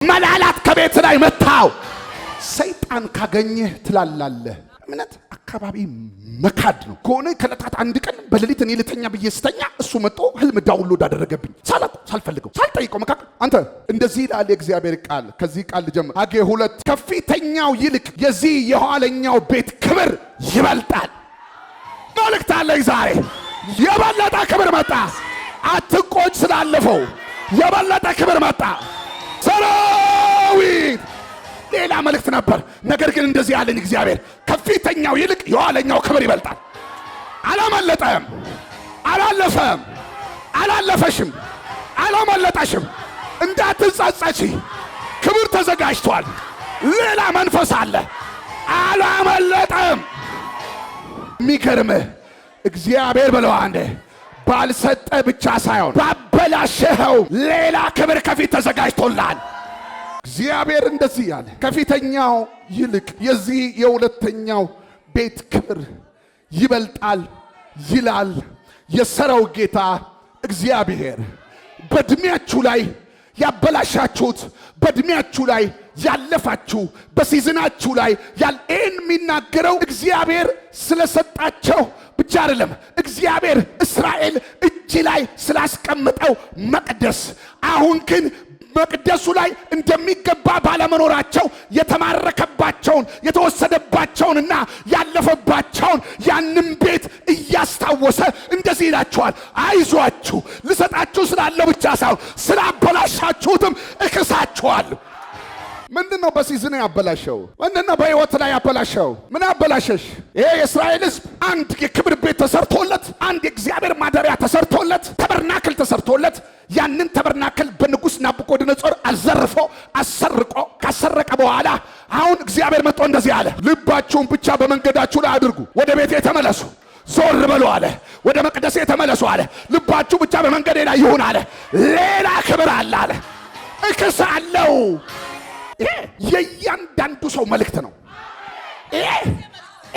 መላላት ከቤት ላይ መታው። ሰይጣን ካገኘህ ትላላለህ። እምነት አካባቢ መካድ ነው። ከሆነ ከለታት አንድ ቀን በሌሊት እኔ ልተኛ ብዬ ስተኛ እሱ መጥቶ ህልም ዳውንሎድ አደረገብኝ። ሳልፈልገው ሳልጠይቀው መካከል አንተ እንደዚህ ይላል የእግዚአብሔር ቃል። ከዚህ ቃል ልጀምር። ሐጌ 2 ከፊተኛው ይልቅ የዚህ የኋለኛው ቤት ክብር ይበልጣል። መልእክት አለኝ ዛሬ። የበለጠ ክብር መጣ። አትቆጭ ስላለፈው። የበለጠ ክብር መጣ። ሰራዊት ሌላ መልእክት ነበር። ነገር ግን እንደዚህ ያለኝ እግዚአብሔር ከፊተኛው ይልቅ የኋለኛው ክብር ይበልጣል። አላመለጠም፣ አላለፈም፣ አላለፈሽም፣ አላመለጠሽም። እንዳትጸጸቺ ክብር ተዘጋጅቷል። ሌላ መንፈስ አለ። አላመለጠም። የሚገርምህ እግዚአብሔር ብለው አንዴ ባልሰጠ ብቻ ሳይሆን ባበላሸኸው ሌላ ክብር ከፊት ተዘጋጅቶላል። እግዚአብሔር እንደዚህ ያለ ከፊተኛው ይልቅ የዚህ የሁለተኛው ቤት ክብር ይበልጣል ይላል የሰራው ጌታ እግዚአብሔር። በእድሜያችሁ ላይ ያበላሻችሁት፣ በእድሜያችሁ ላይ ያለፋችሁ፣ በሲዝናችሁ ላይ ይህን የሚናገረው እግዚአብሔር ስለሰጣቸው ብቻ አይደለም። እግዚአብሔር እስራኤል እጅ ላይ ስላስቀምጠው መቅደስ አሁን ግን መቅደሱ ላይ እንደሚገባ ባለመኖራቸው የተማረከባቸውን የተወሰደባቸውንና ያለፈባቸውን ያንን ቤት እያስታወሰ እንደዚህ ይላቸዋል፣ አይዟችሁ ልሰጣችሁ ስላለው ብቻ ሳይሆን ስላበላሻችሁትም እክሳችኋለሁ። ምንድነው በሲዝን ያበላሸው? ምንድነው በህይወት ላይ ያበላሸው? ምን አበላሸሽ? ይሄ የእስራኤል ሕዝብ አንድ የክብር ቤት ተሰርቶለት፣ አንድ የእግዚአብሔር ማደሪያ ተሰርቶለት፣ ተበርናክል ተሰርቶለት፣ ያንን ተበርናክል በንጉሥ ናቡከደነፆር አዘርፎ አሰርቆ ካሰረቀ በኋላ አሁን እግዚአብሔር መጥቶ እንደዚህ አለ፣ ልባችሁን ብቻ በመንገዳችሁ ላይ አድርጉ፣ ወደ ቤቴ ተመለሱ፣ ዞር በሉ አለ፣ ወደ መቅደሴ ተመለሱ አለ፣ ልባችሁ ብቻ በመንገዴ ላይ ይሁን አለ። ሌላ ክብር አለ አለ፣ እክሳለሁ። ይሄ የእያንዳንዱ ሰው መልእክት ነው። ይሄ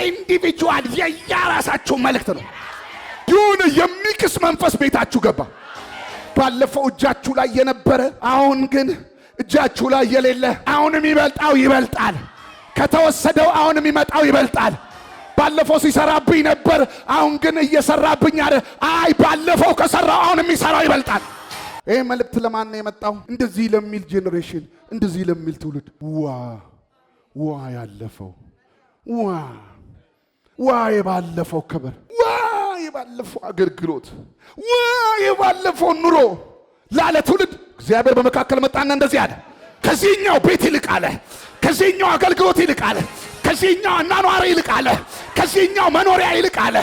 ኢንዲቪጁዋል የየራሳችሁ መልእክት ነው። ይሁን የሚክስ መንፈስ ቤታችሁ ገባ። ባለፈው እጃችሁ ላይ የነበረ አሁን ግን እጃችሁ ላይ የሌለ፣ አሁን የሚበልጣው ይበልጣል። ከተወሰደው አሁን የሚመጣው ይበልጣል። ባለፈው ሲሰራብኝ ነበር፣ አሁን ግን እየሰራብኝ አለ። አይ ባለፈው ከሰራው አሁን የሚሰራው ይበልጣል። ይሄ መልእክት ለማን ነው የመጣው? እንደዚህ ለሚል ጄኔሬሽን፣ እንደዚህ ለሚል ትውልድ። ዋ ያለፈው፣ ዋ የባለፈው ክብር፣ ዋ የባለፈው አገልግሎት፣ ዋ የባለፈው ኑሮ ላለ ትውልድ እግዚአብሔር በመካከል መጣና እንደዚህ አለ፣ ከዚህኛው ቤት ይልቅ አለ፣ ከዚህኛው አገልግሎት ይልቅ አለ፣ ከዚህኛው አኗኗር ይልቅ አለ፣ ከዚህኛው መኖሪያ ይልቅ አለ፣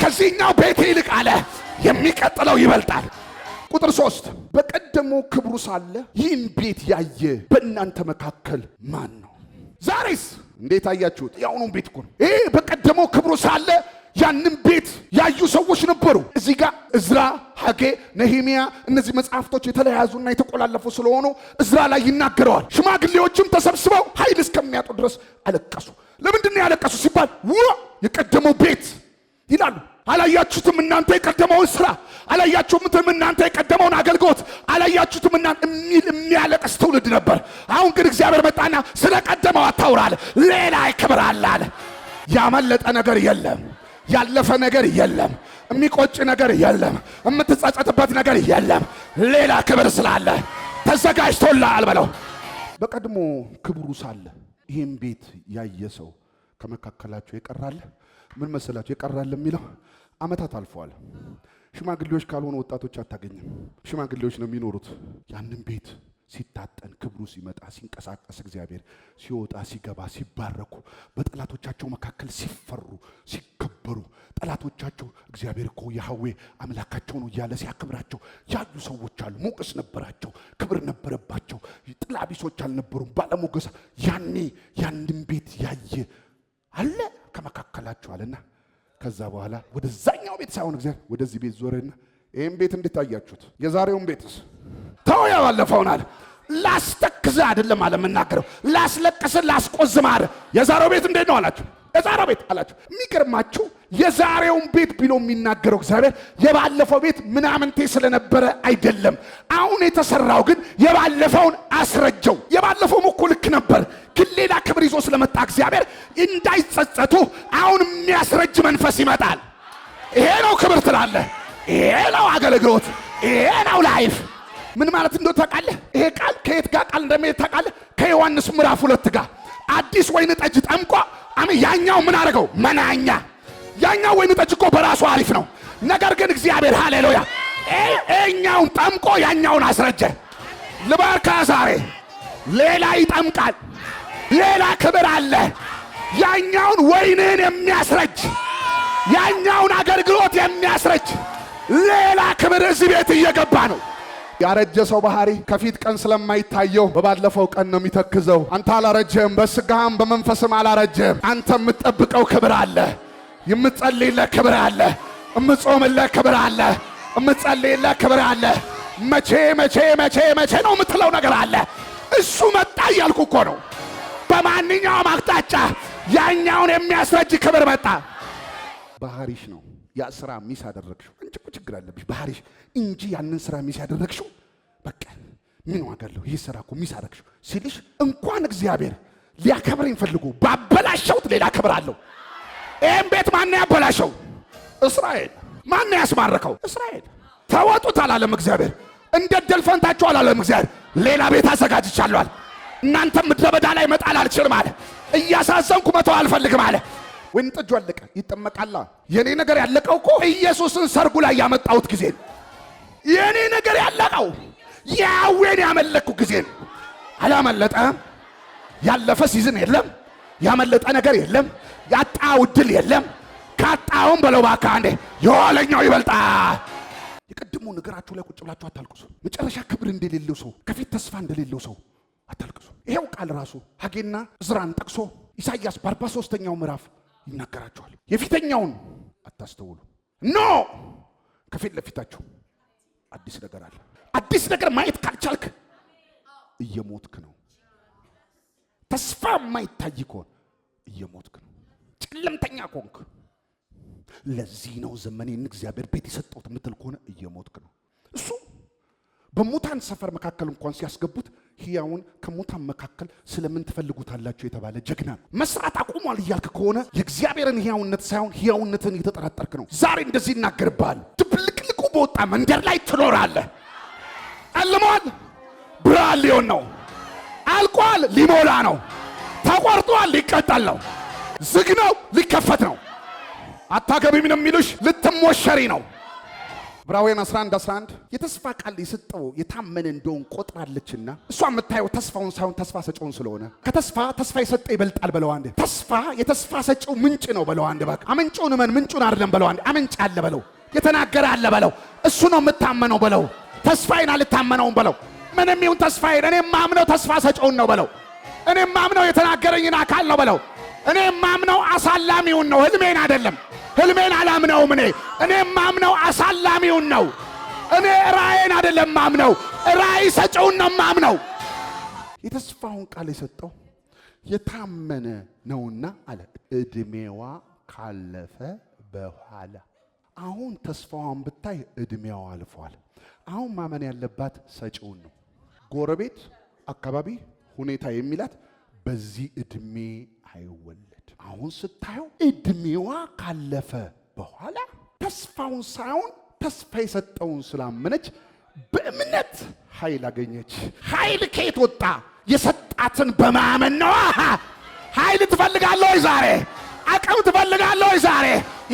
ከዚህኛው ቤት ይልቅ አለ፣ የሚቀጥለው ይበልጣል። ቁጥር 3 በቀደሙ ክብሩ ሳለ ይህን ቤት ያየ በእናንተ መካከል ማን ነው? ዛሬስ እንዴት አያችሁት? ያውኑን ቤት እኮ ነው ይሄ። በቀደሙ ክብሩ ሳለ ያንን ቤት ያዩ ሰዎች ነበሩ። እዚህ ጋር እዝራ፣ ሐጌ፣ ነህምያ እነዚህ መጽሐፍቶች የተለያዙና የተቆላለፉ ስለሆኑ እዝራ ላይ ይናገረዋል። ሽማግሌዎችም ተሰብስበው ኃይል እስከሚያጡ ድረስ አለቀሱ። ለምንድን ነው ያለቀሱ ሲባል የቀደመው ቤት ይላሉ። አላያችሁትም እናንተ የቀደመውን ስራ? አላያችሁትም እናንተ የቀደመውን አገልግሎት? አላያችሁትም እናንተ የሚያለቅስ ትውልድ ነበር። አሁን ግን እግዚአብሔር መጣና ስለ ቀደመው አታውራለ፣ ሌላ ክብር አለ። ያመለጠ ነገር የለም፣ ያለፈ ነገር የለም፣ የሚቆጭ ነገር የለም፣ የምትጸጸትበት ነገር የለም። ሌላ ክብር ስላለ ተዘጋጅቶልሃል በለው። በቀድሞ ክብሩ ሳለ ይህን ቤት ያየ ሰው ከመካከላቸው የቀራለ ምን መሰላችሁ? የቀራለ የሚለው ዓመታት አልፈዋል። ሽማግሌዎች ካልሆኑ ወጣቶች አታገኝም። ሽማግሌዎች ነው የሚኖሩት። ያንን ቤት ሲታጠን ክብሩ ሲመጣ ሲንቀሳቀስ እግዚአብሔር ሲወጣ ሲገባ ሲባረኩ በጠላቶቻቸው መካከል ሲፈሩ ሲከበሩ ጠላቶቻቸው እግዚአብሔር እኮ ያህዌ አምላካቸው ነው እያለ ሲያከብራቸው ያዩ ሰዎች አሉ። ሞገስ ነበራቸው፣ ክብር ነበረባቸው፣ ጥላ ቢሶች አልነበሩም፣ ባለሞገስ። ያኔ ያንን ቤት ያየ አለ ከመካከላቸው አለና ከዛ በኋላ ወደዛኛው ቤት ሳይሆን እግዚአብሔር ወደዚህ ቤት ዞረና ይሄን ቤት እንዴት አያችሁት? የዛሬውን ቤትስ ተው ያለፈውን አለ። ላስተክዝ አይደለም አለ የምናገረው፣ ላስለቅስ ላስቆዝም አለ። የዛሬው ቤት እንዴት ነው አላችሁ? የዛሬው ቤት አላችሁ። የሚገርማችሁ የዛሬውን ቤት ብሎ የሚናገረው እግዚአብሔር የባለፈው ቤት ምናምንቴ ስለነበረ አይደለም። አሁን የተሰራው ግን የባለፈውን አስረጀው። የባለፈውም እኮ ልክ ነበር፣ ግን ሌላ ክብር ይዞ ስለመጣ እግዚአብሔር እንዳይጸጸቱ አሁን የሚያስረጅ መንፈስ ይመጣል። ይሄ ነው ክብር ትላለህ። ይሄ ነው አገልግሎት። ይሄ ነው ላይፍ። ምን ማለት እንደሆነ ታውቃለህ? ይሄ ቃል ከየት ጋር ቃል እንደሚሄድ ታውቃለህ? ከዮሐንስ ምዕራፍ 2 ጋር አዲስ ወይን ጠጅ ጠምቆ ያኛው ምን አደረገው? መናኛ። ያኛው ወይን ጠጅ እኮ በራሱ አሪፍ ነው። ነገር ግን እግዚአብሔር ሃሌሉያ እኛውን ጠምቆ ያኛውን አስረጀ። ልባርካ ዛሬ ሌላ ይጠምቃል። ሌላ ክብር አለ። ያኛውን ወይንን የሚያስረጅ ያኛውን አገልግሎት የሚያስረጅ ሌላ ክብር እዚህ ቤት እየገባ ነው። ያረጀ ሰው ባህሪ ከፊት ቀን ስለማይታየው በባለፈው ቀን ነው የሚተክዘው። አንተ አላረጀም፣ በስጋም በመንፈስም አላረጀም። አንተ የምትጠብቀው ክብር አለ፣ የምትጸልይለት ክብር አለ፣ የምትጾምለት ክብር አለ፣ የምትጸልይለት ክብር አለ። መቼ መቼ መቼ መቼ ነው የምትለው ነገር አለ። እሱ መጣ እያልኩ እኮ ነው። በማንኛውም አቅጣጫ ያኛውን የሚያስረጅ ክብር መጣ። ባህሪሽ ነው ያ ስራ ሚስ አደረግሽው። አንቺ እኮ ችግር አለብሽ ባህሪሽ እንጂ ያንን ስራ ሚስ ያደረግሽው በቃ ምን ዋጋ አለው? ይህ ስራ እኮ ሚስ አደረግሽው ሲልሽ እንኳን እግዚአብሔር ሊያከብረኝ ፈልጎ ባበላሸውት ሌላ ክብር አለው። ይህም ቤት ማን ያበላሸው? እስራኤል። ማን ያስማረከው? እስራኤል። ተወጡት አላለም እግዚአብሔር። እንደ ድል ፈንታችሁ አላለም እግዚአብሔር። ሌላ ቤት አዘጋጅቻለሁ። እናንተ ምድረ በዳ ላይ መጣል አልችልም አለ። እያሳዘንኩ መተው አልፈልግም አለ። ወይን ጠጁ አለቀ፣ ይጠመቃላ። የኔ ነገር ያለቀው እኮ ኢየሱስን ሰርጉ ላይ ያመጣሁት ጊዜ ነው። የኔ ነገር ያለቀው ያዌን ያመለኩ ጊዜ ነው። አላመለጠም። ያለፈ ሲዝን የለም፣ ያመለጠ ነገር የለም፣ ያጣው ድል የለም። ካጣውም በለው ባካ አንዴ የኋለኛው ይበልጣል። የቀድሞ ነገራችሁ ላይ ቁጭ ብላችሁ አታልቅሱ። መጨረሻ ክብር እንደሌለው ሰው፣ ከፊት ተስፋ እንደሌለው ሰው አታልቅሱ። ይሄው ቃል ራሱ ሐጌና ዕዝራን ጠቅሶ ኢሳይያስ በ43ኛው ምዕራፍ ይናገራቸዋል። የፊተኛውን አታስተውሉ፣ ኖ ከፊት ለፊታችሁ አዲስ ነገር አለ። አዲስ ነገር ማየት ካልቻልክ እየሞትክ ነው። ተስፋ የማይታይ ከሆነ እየሞትክ ነው። ጨለምተኛ ከሆንክ ለዚህ ነው ዘመኔን እግዚአብሔር ቤት የሰጠሁት የምትል ከሆነ እየሞትክ ነው። እሱ በሙታን ሰፈር መካከል እንኳን ሲያስገቡት ሕያውን ከሙታን መካከል ስለምን ትፈልጉታላችሁ የተባለ ጀግና ነው። መስራት አቁሟል እያልክ ከሆነ የእግዚአብሔርን ሕያውነት ሳይሆን ሕያውነትን እየተጠራጠርክ ነው። ዛሬ እንደዚህ ይናገርብሃል። ድብልቅልቁ በወጣ መንደር ላይ ትኖራለህ። አልሟል፣ ብርሃን ሊሆን ነው። አልቋል፣ ሊሞላ ነው። ተቆርጧል፣ ሊቀጠል ነው። ዝግ ነው፣ ሊከፈት ነው። አታገቢም ነው የሚሉሽ፣ ልትሞሸሪ ነው። ዕብራውያን 11:11 የተስፋ ቃል የሰጠው የታመነ እንደሆን ቆጥራለችና እሷ የምታየው ተስፋውን ሳይሆን ተስፋ ሰጪውን ስለሆነ ተስፋ የሰጠ ይበልጣል በለው አንዴ። ተስፋ የተስፋ ሰጪው ምንጭ ነው በለው አንዴ። በቃ አመንጮን እመን፣ ምንጩን አይደለም በለው አንዴ። አመንጭ አለ በለው፣ የተናገረ አለ በለው። እሱ ነው የምታመነው በለው። ተስፋዬን አልታመነውም በለው። ምንም ይሁን ተስፋዬን እኔ ማምነው ተስፋ ሰጪውን ነው በለው። እኔ ማምነው የተናገረኝን አካል ነው በለው። እኔ ማምነው አሳላሚውን ነው፣ ህልሜን አይደለም። ህልሜን አላምነውም። እኔ ማምነው አሳላሚውን ነው። እኔ ራእይን አይደለም ማምነው፣ ራእይ ሰጪውን ነው ማምነው። የተስፋውን ቃል የሰጠው የታመነ ነውና አለ እድሜዋ ካለፈ በኋላ። አሁን ተስፋዋን ብታይ እድሜዋ አልፏል። አሁን ማመን ያለባት ሰጪውን ነው። ጎረቤት፣ አካባቢ፣ ሁኔታ የሚላት በዚህ እድሜ አይወለድ። አሁን ስታየው እድሜዋ ካለፈ በኋላ ተስፋውን ሳይሆን ተስፋ የሰጠውን ስላመነች በእምነት ኃይል አገኘች። ኃይል ከየት ወጣ? የሰጣትን በማመን ነው። ኃይል ትፈልጋለህ ወይ ዛሬ? አቅም ትፈልጋለህ ወይ ዛሬ?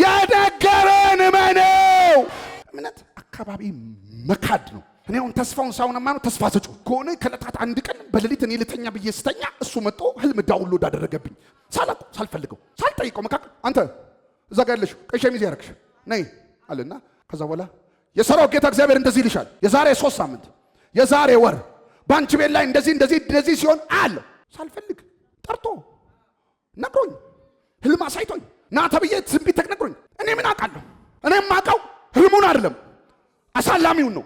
የነገረን እመነው። እምነት አካባቢ መካድ ነው። እኔ አሁን ተስፋውን ሳይሆን ማነው ተስፋ ሰጪው ከሆነ ከዕለታት አንድ ቀን በሌሊት እኔ ልተኛ ብዬ ስተኛ እሱ መጥቶ ህልም ዳውንሎድ አደረገብኝ። ሳላውቀው ሳልፈልገው ሳልጠይቀው መካከል አንተ እዛ ጋር ያለሽ ቀይ ሸሚዝ ያረክሽ ነይ አለና ከዛ በኋላ የሰራዊት ጌታ እግዚአብሔር እንደዚህ ይልሻል። የዛሬ 3 ሳምንት የዛሬ ወር ባንቺ ቤት ላይ እንደዚህ ሲሆን አለ ሳልፈልግ ጠርቶ ነግሮኝ ህልም አሳይቶኝ ና ተብዬ ትንቢት ተነግሮኝ እኔ ምን አውቃለሁ? እኔ የማውቀው ህልሙን አይደለም አሳላሚውን ነው።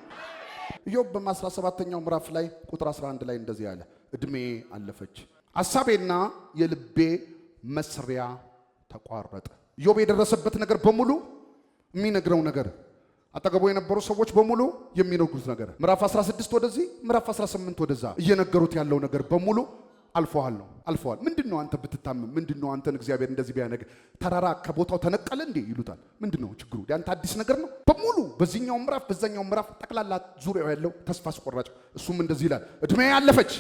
ኢዮብ በ17ኛው ምዕራፍ ላይ ቁጥር 11 ላይ እንደዚህ አለ፣ እድሜ አለፈች፣ ሐሳቤና የልቤ መስሪያ ተቋረጠ። ኢዮብ የደረሰበት ነገር በሙሉ የሚነግረው ነገር አጠገቡ የነበሩ ሰዎች በሙሉ የሚነግሩት ነገር ምዕራፍ 16 ወደዚህ ምዕራፍ 18 ወደዛ እየነገሩት ያለው ነገር በሙሉ አልፈዋል። ምንድነው አንተ ብትታመም ምንድነው አንተን እግዚአብሔር እንደዚህ ቢያነግ ተራራ ከቦታው ተነቀለ እንዴ ይሉታል። ምንድነው ችግሩ? ያንተ አዲስ ነገር ነው በሙሉ በዚህኛው ምዕራፍ በዛኛው ምዕራፍ ጠቅላላ ዙሪያው ያለው ተስፋ አስቆራጭ። እሱም እንደዚህ ይላል፣ እድሜ አለፈች፣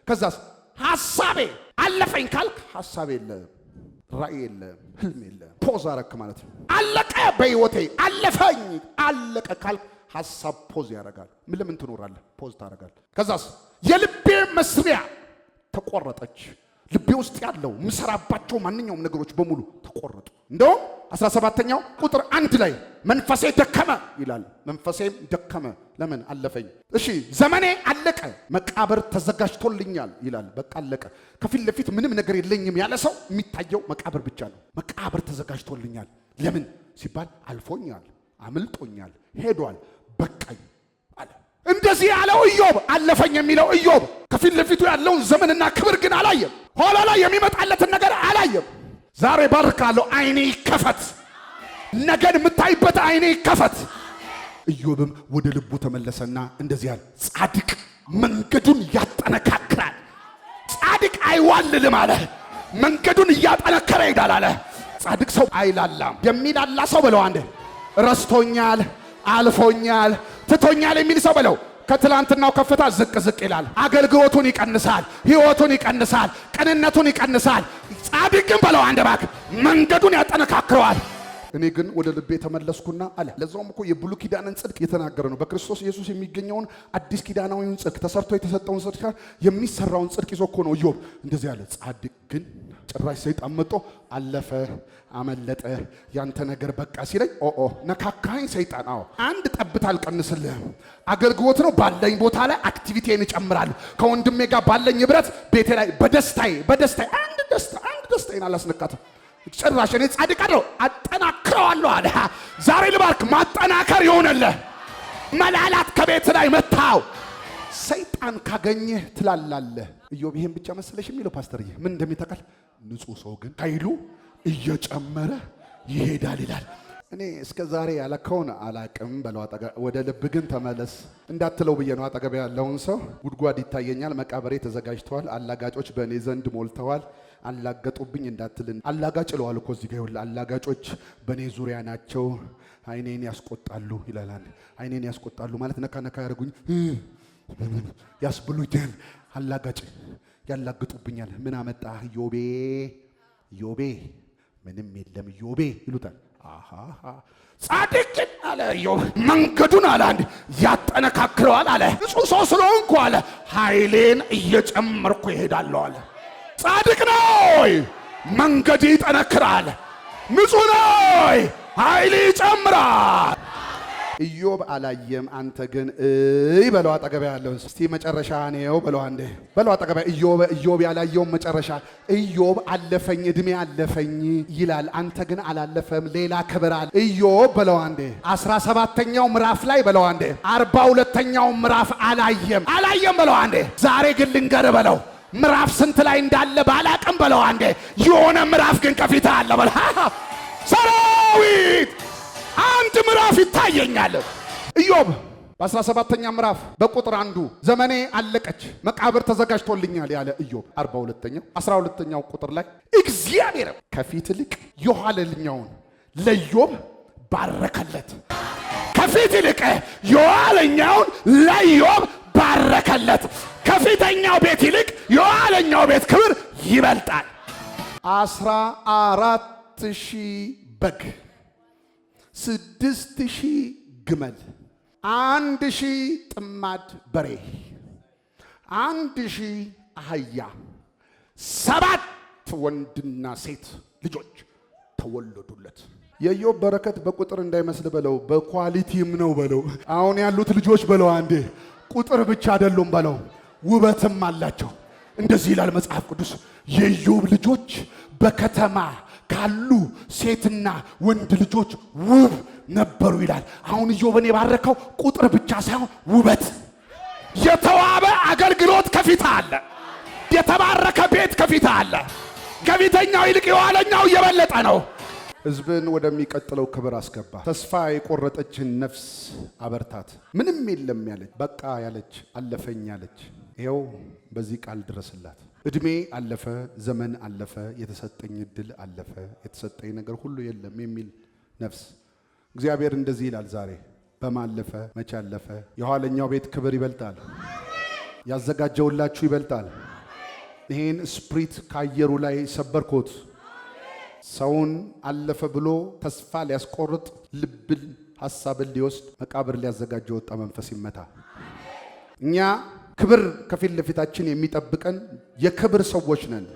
ከዛስ ሐሳቤ አለፈኝ ካልክ ሐሳብ የለም፣ ራእይ የለም፣ ህልም የለም። ፖዝ አረክ ማለት ነው። አለቀ በህይወቴ አለፈኝ አለቀ ካልክ ሐሳብ ፖዝ ያደርጋል። ምን ለምን ትኖራለህ? ፖዝ ታደርጋለህ። ከዛስ የልቤ መስሪያ ተቆረጠች። ልቤ ውስጥ ያለው ምሰራባቸው ማንኛውም ነገሮች በሙሉ ተቆረጡ። እንደውም 17ኛው ቁጥር 1 ላይ መንፈሴ ደከመ ይላል። መንፈሴም ደከመ ለምን አለፈኝ። እሺ ዘመኔ አለቀ፣ መቃብር ተዘጋጅቶልኛል ይላል። በቃ አለቀ። ከፊት ለፊት ምንም ነገር የለኝም ያለ ሰው የሚታየው መቃብር ብቻ ነው። መቃብር ተዘጋጅቶልኛል ለምን ሲባል አልፎኛል፣ አምልጦኛል፣ ሄዷል፣ በቃኝ አለ። እንደዚህ ያለው ኢዮብ አለፈኝ የሚለው ኢዮብ ከፊት ለፊቱ ያለውን ዘመንና ክብር ግን አላየም። ኋላ ላይ የሚመጣለትን ነገር አላየም። ዛሬ ባርካለሁ፣ አይኔ ይከፈት፣ ነገን የምታይበት አይኔ ይከፈት። ኢዮብም ወደ ልቡ ተመለሰና እንደዚህ ያለ ጻድቅ መንገዱን ያጠነካክራል። ጻድቅ አይዋልልም አለ፣ መንገዱን እያጠነከረ ይሄዳል አለ። ጻድቅ ሰው አይላላም። የሚላላ ሰው በለው አንዴ ረስቶኛል፣ አልፎኛል፣ ትቶኛል የሚል ሰው በለው ከትላንትናው ከፍታ ዝቅ ዝቅ ይላል። አገልግሎቱን ይቀንሳል፣ ህይወቱን ይቀንሳል፣ ቅንነቱን ይቀንሳል። ጻድቅም በለው አንድ ባክ መንገዱን ያጠነካክረዋል። እኔ ግን ወደ ልቤ ተመለስኩና አለ። ለዛውም እኮ የብሉይ ኪዳንን ጽድቅ የተናገረ ነው። በክርስቶስ ኢየሱስ የሚገኘውን አዲስ ኪዳናዊውን ጽድቅ ተሰርቶ የተሰጠውን ጽድቅ የሚሰራውን ጽድቅ ይዞ እኮ ነው ኢዮብ እንደዚህ ያለ። ጻድቅ ግን ጭራሽ ሰይጣን መጥቶ አለፈ፣ አመለጠ፣ ያንተ ነገር በቃ ሲለኝ ነካካኝ ሰይጣን። አንድ ጠብታ አልቀንስልህም። አገልግሎት ነው ባለኝ ቦታ ላይ አክቲቪቲን እጨምራለሁ። ከወንድሜ ጋር ባለኝ ህብረት ቤቴ ላይ በደስታዬ አንድ ደስታዬን አላስነካትም። ጭራሽ እኔ ጻድቅ አይደለሁ አጠናክረዋለሁ አለ። ዛሬ ልባርክ ማጠናከር ይሆነልህ። መላላት ከቤት ላይ መታው። ሰይጣን ካገኘህ ትላላለህ። ኢዮብ ይሄን ብቻ መሰለሽ የሚለው ፓስተርዬ ምን እንደሚተካል ንጹህ ሰው ግን ኃይሉ እየጨመረ ይሄዳል ይላል። እኔ እስከ ዛሬ ያለከውን አላቅም በለው። ወደ ልብ ግን ተመለስ እንዳትለው ብዬ ነው። አጠገብ ያለውን ሰው ጉድጓድ ይታየኛል፣ መቃብሬ ተዘጋጅቷል፣ አላጋጮች በእኔ ዘንድ ሞልተዋል፣ አላገጡብኝ እንዳትልን። አላጋጭ ለዋል እኮ እዚህ ጋር ይኸውልህ፣ አላጋጮች በእኔ ዙሪያ ናቸው፣ አይኔን ያስቆጣሉ ይላል። አይኔን ያስቆጣሉ ማለት ነካ ያደርጉኝ ያስብሉኛል። አላጋጭ ያላግጡብኛል። ምን አመጣ ኢዮቤ ምንም የለም ኢዮቤ ይሉታል። ጻድቅ አለ ኢዮብ መንገዱን አለ አንድ ያጠነካክረዋል አለ። ንጹህ ሰው ስለሆንኩ አለ ኃይሌን እየጨመርኩ ይሄዳለሁ አለ። ጻድቅ ነው መንገድ ይጠነክራል። ንጹህ ነው ኃይል ይጨምራል። ኢዮብ አላየም፣ አንተ ግን በለው አጠገብ ያለው እስቲ መጨረሻ ነው በለው አንዴ በለው አጠገብ ኢዮብ ያላየው መጨረሻ። ኢዮብ አለፈኝ እድሜ አለፈኝ ይላል፣ አንተ ግን አላለፈም፣ ሌላ ክብር አለ። ኢዮብ በለው አንዴ 17ኛው ምዕራፍ ላይ በለው አንዴ 42ኛው ምዕራፍ አላየም በለው አንዴ። ዛሬ ግን ልንገር በለው ምዕራፍ ስንት ላይ እንዳለ ባላቅም በለው አንዴ የሆነ ምዕራፍ ግን ከፊት አለ በለው። ሰራዊት አንድ ምዕራፍ ይታየኛል። ኢዮብ በ17ኛ ምዕራፍ በቁጥር 1 ዘመኔ አለቀች መቃብር ተዘጋጅቶልኛል ያለ ኢዮብ 12ኛው ቁጥር ላይ እግዚአብሔር ከፊት ይልቅ የኋለኛውን ለኢዮብ ባረከለት። ከፊት ይልቅ የኋለኛውን ለኢዮብ ባረከለት። ከፊተኛው ቤት ይልቅ የኋለኛው ቤት ክብር ይበልጣል። 14,000 በግ 6,000 ግመል 1,000 ጥማድ በሬ 1,000 አህያ 7 ወንድና ሴት ልጆች ተወለዱለት። የኢዮብ በረከት በቁጥር እንዳይመስል በለው በኳሊቲም ነው በለው። አሁን ያሉት ልጆች በለው አንዴ ቁጥር ብቻ አይደሉም በለው ውበትም አላቸው። እንደዚህ ይላል መጽሐፍ ቅዱስ የኢዮብ ልጆች በከተማ ካሉ ሴትና ወንድ ልጆች ውብ ነበሩ ይላል። አሁን ኢዮብን የባረከው ቁጥር ብቻ ሳይሆን ውበት። የተዋበ አገልግሎት ከፊት አለ። የተባረከ ቤት ከፊት አለ። ከፊተኛው ይልቅ የኋለኛው እየበለጠ ነው። ሕዝብን ወደሚቀጥለው ክብር አስገባ። ተስፋ የቆረጠችን ነፍስ አበርታት። ምንም የለም ያለች፣ በቃ ያለች፣ አለፈኝ ያለች፣ ይኸው በዚህ ቃል ድረስላት። እድሜ አለፈ፣ ዘመን አለፈ፣ የተሰጠኝ እድል አለፈ፣ የተሰጠኝ ነገር ሁሉ የለም የሚል ነፍስ እግዚአብሔር እንደዚህ ይላል ዛሬ። በማለፈ መቼ አለፈ? የኋለኛው ቤት ክብር ይበልጣል። ያዘጋጀውላችሁ ይበልጣል። ይሄን ስፕሪት ከአየሩ ላይ ሰበርኮት። ሰውን አለፈ ብሎ ተስፋ ሊያስቆርጥ ልብን ሐሳብን ሊወስድ መቃብር ሊያዘጋጅ ወጣ መንፈስ ይመታ። እኛ ክብር ከፊት ለፊታችን የሚጠብቀን የክብር ሰዎች ነን።